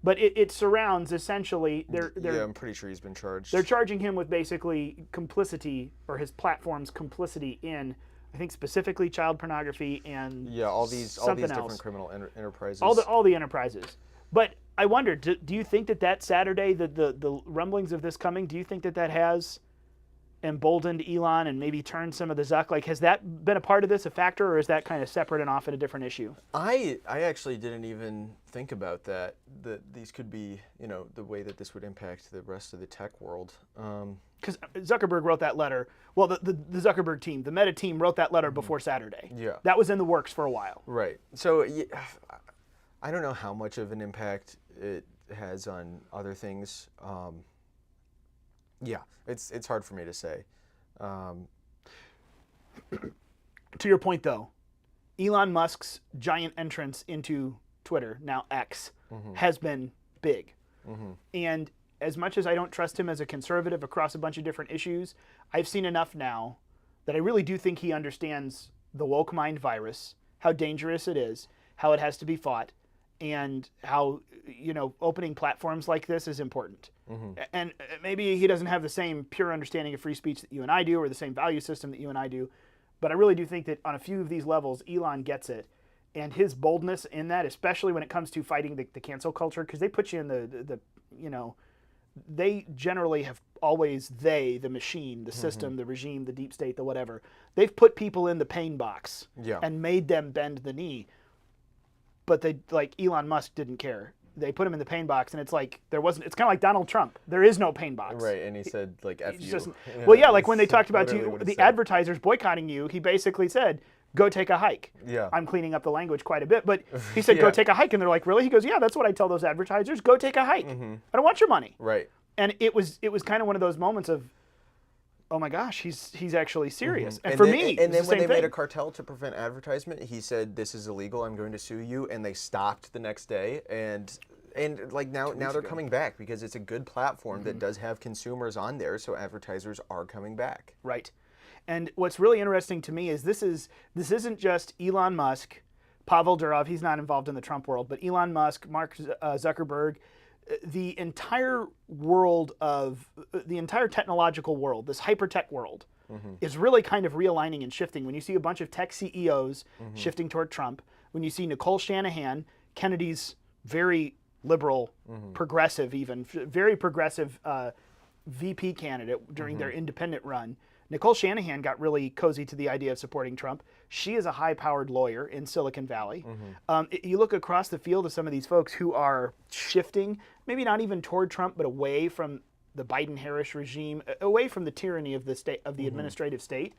But it surrounds, essentially, yeah, I'm pretty sure he's been charged. They're charging him with basically complicity, or his platform's complicity in, I think, specifically child pornography and all these different criminal enterprises. All the enterprises. But I wonder, do you think that Saturday, the rumblings of this coming, do you think that has emboldened Elon and maybe turned some of the Zuck? Like, has that been a part of this, a factor, or is that kind of separate and off at a different issue? I actually didn't even think about that these could be, the way that this would impact the rest of the tech world. Because Zuckerberg wrote that letter. Well, the Zuckerberg team, the Meta team, wrote that letter before Saturday. Yeah. That was in the works for a while. Right. So, I don't know how much of an impact it has on other things. It's hard for me to say. To your point, though, Elon Musk's giant entrance into Twitter, now X, has been big. And as much as I don't trust him as a conservative across a bunch of different issues, I've seen enough now that I really do think he understands the woke mind virus, how dangerous it is, how it has to be fought, and how opening platforms like this is important. And maybe he doesn't have the same pure understanding of free speech that you and I do, or the same value system that you and I do, but I really do think that on a few of these levels, Elon gets it, and his boldness in that, especially when it comes to fighting the cancel culture, because they put you in they generally have always, the machine, the system, the regime, the deep state, the whatever, they've put people in the pain box and made them bend the knee. But they, like Elon Musk didn't care. They put him in the pain box, and it's like it's kind of like Donald Trump. There is no pain box. Right, and he said like F you. Well, yeah, like when they talked about the advertisers boycotting you, he basically said, go take a hike. Yeah. I'm cleaning up the language quite a bit, but he said, go take a hike, and they're like, really? He goes, yeah, that's what I tell those advertisers. Go take a hike. I don't want your money. Right. And it was kind of one of those moments of, oh my gosh, he's actually serious. And for me, and then when they made a cartel to prevent advertisement, he said, this is illegal, I'm going to sue you, and they stopped the next day. And like now they're coming back because it's a good platform that does have consumers on there, so advertisers are coming back. Right. And what's really interesting to me is this isn't just Elon Musk, Pavel Durov, he's not involved in the Trump world, but Elon Musk, Mark Zuckerberg, the entire world the entire technological world, this hyper-tech world, is really kind of realigning and shifting. When you see a bunch of tech CEOs shifting toward Trump, when you see Nicole Shanahan, Kennedy's very liberal, progressive even, very progressive VP candidate during their independent run, Nicole Shanahan got really cozy to the idea of supporting Trump. She is a high-powered lawyer in Silicon Valley. You look across the field of some of these folks who are shifting, maybe not even toward Trump, but away from the Biden-Harris regime, away from the tyranny of the state, of the administrative state.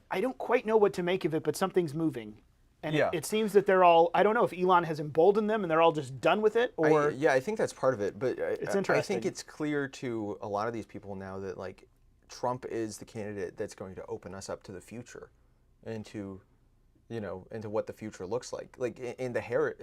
I don't quite know what to make of it, but something's moving. And it seems that they're all, I don't know if Elon has emboldened them and they're all just done with it, or... I think that's part of it, but it's interesting. I think it's clear to a lot of these people now that, like, Trump is the candidate that's going to open us up to the future, into what the future looks like. Like in the Harris,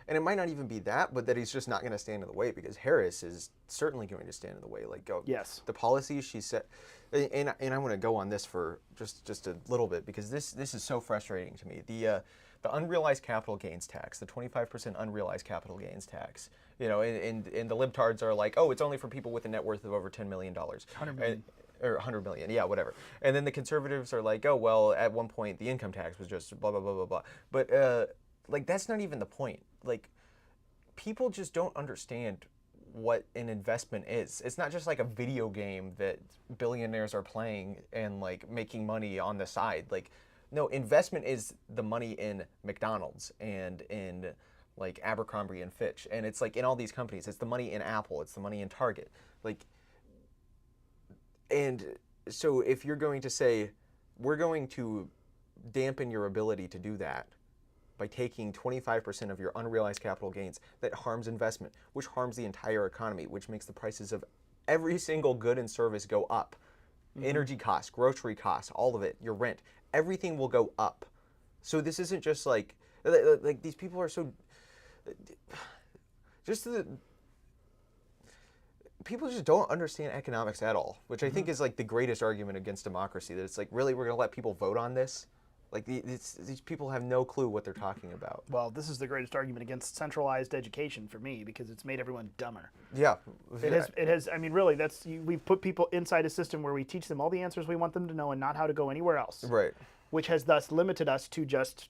and it might not even be that, but that he's just not going to stand in the way, because Harris is certainly going to stand in the way. Like, the policies she set, and I want to go on this for just a little bit, because this is so frustrating to me. The unrealized capital gains tax, the 25% unrealized capital gains tax. And the libtards are like, oh, it's only for people with a net worth of over $10 million. 100 million. Or 100 million, yeah, whatever. And then the conservatives are like, oh, well, at one point the income tax was just blah, blah, blah, blah, blah. But, like, that's not even the point. Like, people just don't understand what an investment is. It's not just like a video game that billionaires are playing and, like, making money on the side. Like, no, investment is the money in McDonald's and in, like, Abercrombie and Fitch. And it's, like, in all these companies. It's the money in Apple. It's the money in Target. Like... And so if you're going to say, we're going to dampen your ability to do that by taking 25% of your unrealized capital gains, that harms investment, which harms the entire economy, which makes the prices of every single good and service go up. Energy costs, grocery costs, all of it, your rent, everything will go up. So this isn't just like these people are so... People just don't understand economics at all, which I think is like the greatest argument against democracy, that it's like, really, we're going to let people vote on this? Like, these people have no clue what they're talking about. Well, this is the greatest argument against centralized education for me, because it's made everyone dumber. Yeah. It has, I mean, really, we've put people inside a system where we teach them all the answers we want them to know and not how to go anywhere else. Right. Which has thus limited us to just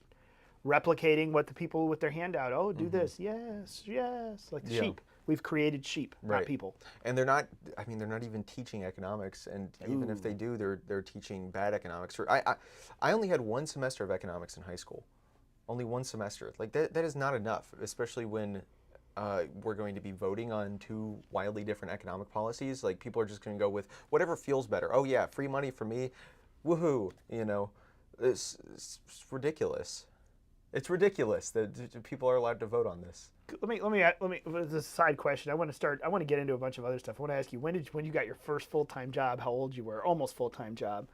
replicating what the people with their hand out, oh, do this, yes, like the sheep. We've created sheep, not people. And they're not even teaching economics, and even if they do, they're teaching bad economics. I only had one semester of economics in high school. Only one semester. Like, that is not enough, especially when we're going to be voting on two wildly different economic policies. Like, people are just going to go with whatever feels better. Oh yeah, free money for me, woohoo, It's ridiculous. It's ridiculous that people are allowed to vote on this. Let me. This is a side question. I want to get into a bunch of other stuff. I want to ask you, when you got your first full-time job, how old you were? Almost full-time job.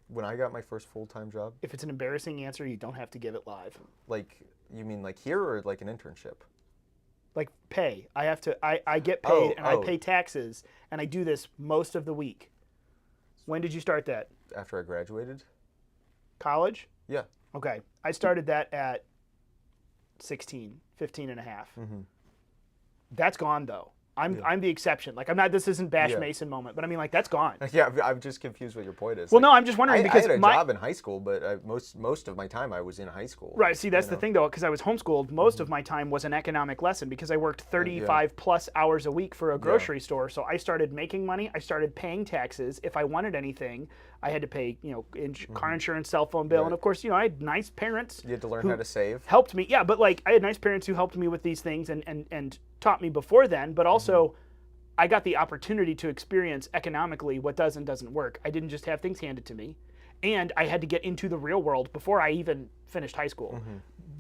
When I got my first full-time job? If it's an embarrassing answer, you don't have to give it live. Like, you mean like here, or like an internship? Like pay. I get paid I pay taxes, and I do this most of the week. When did you start that? After I graduated. College? Yeah. Okay. I started that at 15 and a half. That's gone, though. I'm the exception. Like I'm not. This isn't Bash Yeah. Mason moment, but I mean like that's gone. Yeah, I'm just confused what your point is. Well, no, I'm just wondering I because had a job in high school, but most of my time I was in high school. Right. See, that's the thing though, because I was homeschooled. Most of my time was an economic lesson because I worked 35 plus hours a week for a grocery store. So I started making money. I started paying taxes. If I wanted anything, I had to pay, car insurance, cell phone bill, and of course, I had nice parents. You had to learn how to save. Helped me. Yeah, but like I had nice parents who helped me with these things and taught me before then. But also, I got the opportunity to experience economically what does and doesn't work. I didn't just have things handed to me. And I had to get into the real world before I even finished high school.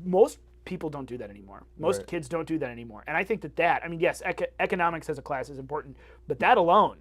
Most people don't do that anymore. Most kids don't do that anymore. And I think that, I mean, yes, economics as a class is important, but that alone,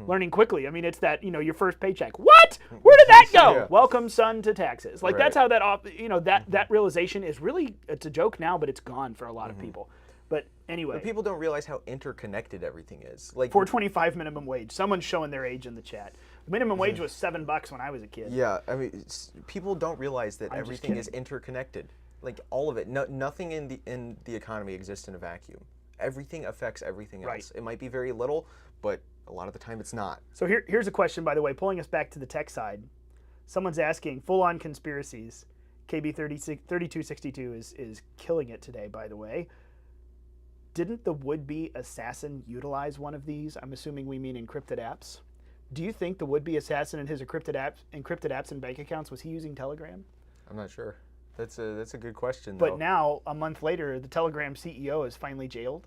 learning quickly, I mean, it's that, your first paycheck. What? Where did that go? Welcome, son, to taxes. Like, that's how that realization is really, it's a joke now, but it's gone for a lot of people. But anyway. But people don't realize how interconnected everything is. Like $4.25 minimum wage. Someone's showing their age in the chat. The minimum wage was $7 when I was a kid. Yeah, I mean, people don't realize that everything is interconnected. Like all of it. Nothing in the economy exists in a vacuum. Everything affects everything else. It might be very little, but a lot of the time it's not. So here's a question, by the way, pulling us back to the tech side. Someone's asking, full-on conspiracies. KB3262 is killing it today, by the way. Didn't the would-be assassin utilize one of these? I'm assuming we mean encrypted apps. Do you think the would-be assassin and his encrypted apps and bank accounts, was he using Telegram? I'm not sure. That's a good question. But now, a month later, the Telegram CEO is finally jailed.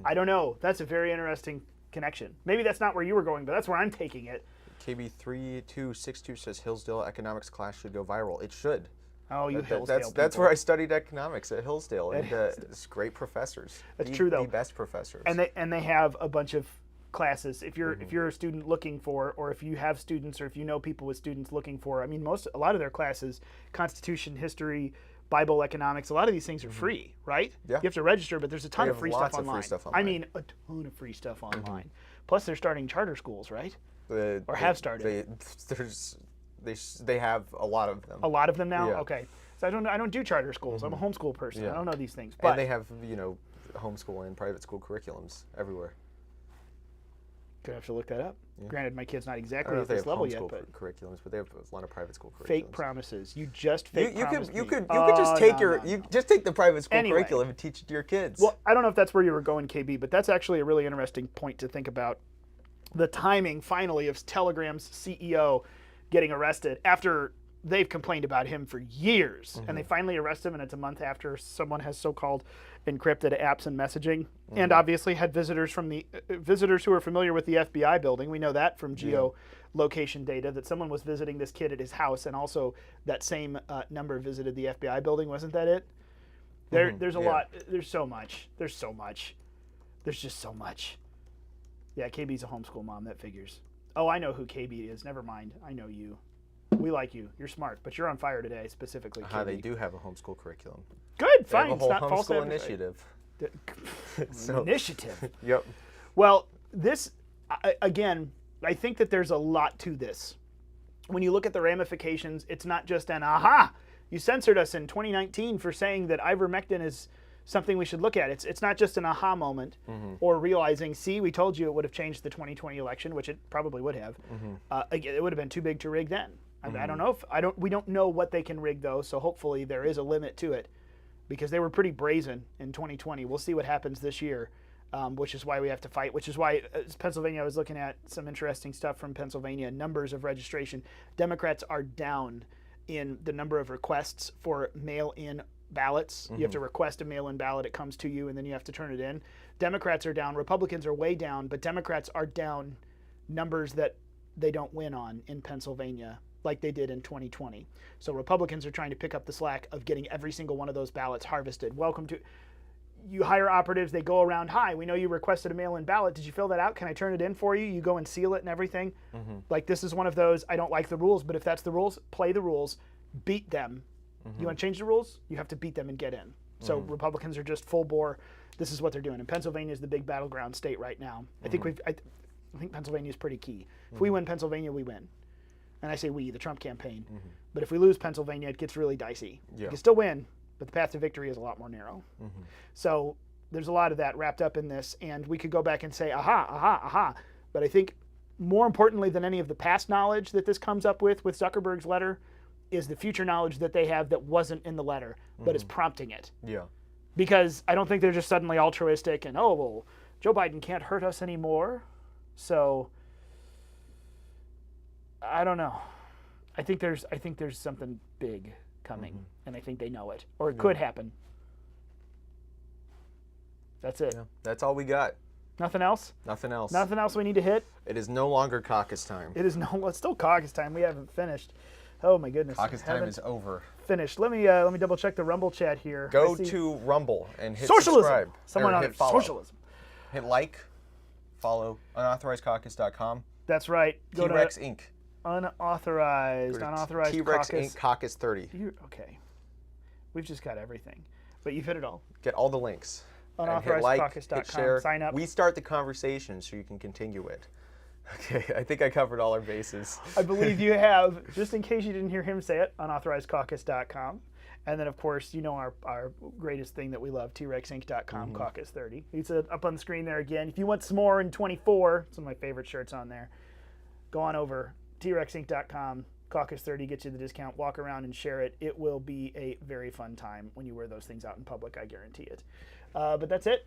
I don't know. That's a very interesting connection. Maybe that's not where you were going, but that's where I'm taking it. KB3262 says Hillsdale economics class should go viral. It should. Oh, you Hillsdale That's where I studied economics, at Hillsdale, and it's great professors. That's true, though. The best professors. And they have a bunch of classes. If you're a student looking for, or if you have students, or if you know people with students looking for, I mean, a lot of their classes, Constitution, History, Bible, economics, a lot of these things are free, right? Yeah. You have to register, but there's a ton of free stuff online. I online. mean, a ton of free stuff online. Plus, they're starting charter schools, right? Or have started. They have a lot of them. A lot of them now? Yeah. Okay. So I don't do charter schools. I'm a homeschool person. I don't know these things. But and they have, homeschool and private school curriculums everywhere. Gonna have to look that up. Yeah. Granted, my kid's not I exactly don't know at if they this have level homeschool yet, but curriculums, but they have a lot of private school curriculums. fake promises. You just fake promised me. You could just take just take the private school curriculum and teach it to your kids. Well, I don't know if that's where you were going, KB, but that's actually a really interesting point to think about. The timing, finally, of Telegram's CEO getting arrested after they've complained about him for years, and they finally arrest him, and it's a month after someone has so-called encrypted apps and messaging, and obviously had visitors who are familiar with the FBI building. We know that from geolocation data, that someone was visiting this kid at his house, and also that same number visited the FBI building. Wasn't that it? There's a lot. There's so much. There's just so much. Yeah, KB's a homeschool mom. That figures. Oh, I know who KB is. Never mind. I know you. We like you. You're smart, but you're on fire today, specifically. They do have a homeschool curriculum. Good, fine. They have a whole it's not false homeschool initiative. Initiative. Yep. Well, this again, I think that there's a lot to this. When you look at the ramifications, it's not just an aha. You censored us in 2019 for saying that ivermectin is something we should look at. It's not just an aha moment or realizing, see, we told you it would have changed the 2020 election, which it probably would have. It would have been too big to rig then. I don't know we don't know what they can rig though, so hopefully there is a limit to it, because they were pretty brazen in 2020. We'll see what happens this year, which is why we have to fight, which is why Pennsylvania, I was looking at some interesting stuff from Pennsylvania, numbers of registration. Democrats are down in the number of requests for mail-in ballots. You have to request a mail-in ballot, it comes to you, and then you have to turn it in. Democrats are down, Republicans are way down, but Democrats are down numbers that they don't win on in Pennsylvania like they did in 2020. So Republicans are trying to pick up the slack of getting every single one of those ballots harvested. Welcome to, you hire operatives, they go around, hi, we know you requested a mail-in ballot, did you fill that out? Can I turn it in for you? You go and seal it and everything. Like, this is one of those, I don't like the rules, but if that's the rules, play the rules, beat them. You want to change the rules? You have to beat them and get in. So Republicans are just full bore. This is what they're doing. And Pennsylvania is the big battleground state right now. I think I think Pennsylvania is pretty key. If we win Pennsylvania, we win. And I say we, the Trump campaign. But if we lose Pennsylvania, it gets really dicey. You can still win, but the path to victory is a lot more narrow. So there's a lot of that wrapped up in this, and we could go back and say, aha, aha, aha. But I think more importantly than any of the past knowledge that this comes up with Zuckerberg's letter is the future knowledge that they have that wasn't in the letter, but is prompting it. Yeah. Because I don't think they're just suddenly altruistic and, oh, well, Joe Biden can't hurt us anymore. So I don't know. I think there's something big coming, and I think they know it, or it could happen. That's it. Yeah. That's all we got. Nothing else? Nothing else. Nothing else we need to hit? It is no longer caucus time. It is no. Well, it's still caucus time. We haven't finished. Oh my goodness. Caucus time is over. Finished. Let me double check the Rumble chat here. Go to Rumble and hit socialism. subscribe. Someone on hit it. Follow. Socialism. Hit like, follow unauthorizedcaucus.com. That's right. Go T-Rex to Inc. Unauthorized T-Rex Caucus. Inc. Caucus 30. Okay. We've just got everything, but you've hit it all. Get all the links. Unauthorizedcaucus.com. Hit share. Sign up. We start the conversation so you can continue it. Okay, I think I covered all our bases. I believe you have. Just in case you didn't hear him say it, unauthorizedcaucus.com. And then, of course, you know our greatest thing that we love, TREXinc.com, Caucus 30. It's up on the screen there again. If you want some more in 24, some of my favorite shirts on there, go on over, TREXinc.com, Caucus 30, get you the discount, walk around and share it. It will be a very fun time when you wear those things out in public, I guarantee it. But that's it.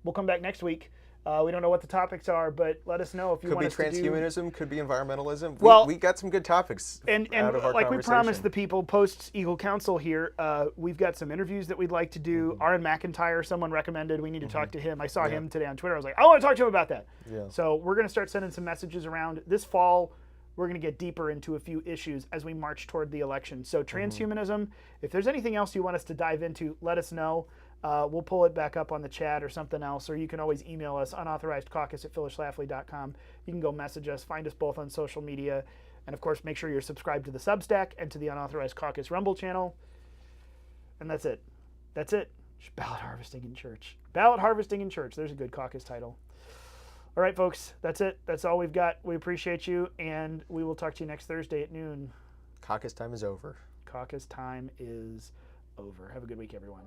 We'll come back next week. We don't know what the topics are, but let us know if you want us to do... Could be transhumanism, could be environmentalism. Well, we got some good topics out of our like we conversation. promised the people post-Eagle Council here, we've got some interviews that we'd like to do. Aaron McIntyre, someone recommended we need to talk to him. I saw him today on Twitter. I was like, I want to talk to him about that. Yeah. So we're going to start sending some messages around. This fall, we're going to get deeper into a few issues as we march toward the election. So transhumanism, if there's anything else you want us to dive into, let us know. We'll pull it back up on the chat or something else, or you can always email us, unauthorizedcaucus@phyllisschlafly.com. You can go message us, find us both on social media, and of course, make sure you're subscribed to the Substack and to the Unauthorized Caucus Rumble channel. And that's it. That's it. Ballot harvesting in church. Ballot harvesting in church. There's a good caucus title. All right, folks. That's it. That's all we've got. We appreciate you, and we will talk to you next Thursday at noon. Caucus time is over. Caucus time is over. Have a good week, everyone.